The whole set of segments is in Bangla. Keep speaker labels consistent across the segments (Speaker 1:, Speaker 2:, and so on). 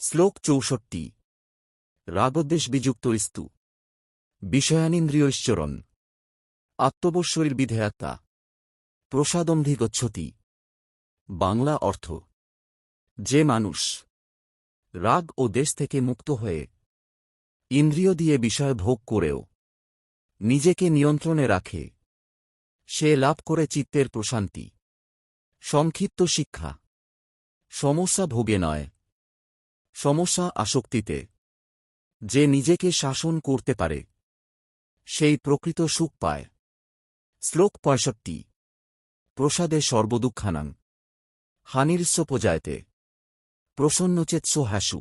Speaker 1: শ্লোক ৬৪। রাগদ্বেষবিযুক্ত স্তু বিষয়ানীন্দ্রিয়ৈশ্চরণ আত্মবশ্বরীর্বিধেয়াত্মা প্রসাদম্ভি গচ্ছতি। বাংলা অর্থ: যে মানুষ রাগ ও দেশ থেকে মুক্ত হয়ে ইন্দ্রিয় দিয়ে বিষয় ভোগ করেও নিজেকে নিয়ন্ত্রণে রাখে, সে লাভ করে চিত্তের প্রশান্তি। সংক্ষিপ্ত শিক্ষা: সমস্যা ভোগে নয়, সমস্যা আসক্তিতে। যে নিজেকে শাসন করতে পারে সেই প্রকৃত সুখ পায়। শ্লোক ৬৫। প্রসাদে সর্বদুঃখানাং হানির্স্যোপজায়তে প্রসন্নচেতসো হ্যাসু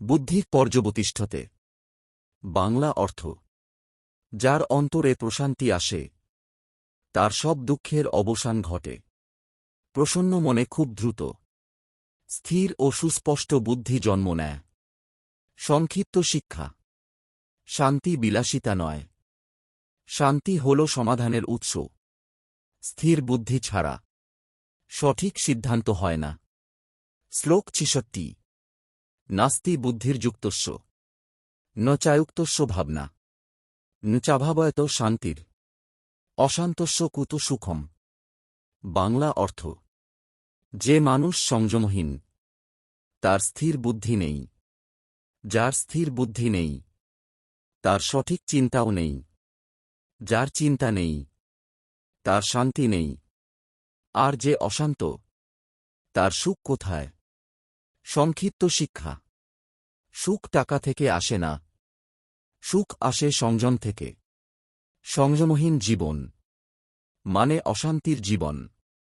Speaker 1: বুদ্ধি পর্যবতিষ্ঠতে। বাংলা অর্থ: যার অন্তরে প্রশান্তি আসে তার সব দুঃখের অবসান ঘটে। প্রসন্ন মনে খুব দ্রুত স্থির ও সুস্পষ্ট বুদ্ধি জন্ম নেয়। সংক্ষিপ্ত শিক্ষা: শান্তি বিলাসিতা নয়, শান্তি হল সমাধানের উৎস। স্থির বুদ্ধি ছাড়া সঠিক সিদ্ধান্ত হয় না। শ্লোক ৬৬। নাস্তি বুদ্ধির্যুক্তস্য ন চায়ুক্তস্য ভাবনা ন চাভাবয়ত শান্তির অশান্তস্য কুত সুখম। বাংলা অর্থ: যে মানুষ সংযমহীন তার স্থির বুদ্ধি নেই। যার স্থির বুদ্ধি নেই তার সঠিক চিন্তাও নেই। যার চিন্তা নেই তার শান্তি নেই। আর যে অশান্ত তার সুখ কোথায়? সংক্ষিপ্ত শিক্ষা: সুখ টাকা থেকে আসে না, সুখ আসে সংযম থেকে। সংযমহীন জীবন মানে অশান্তির জীবন।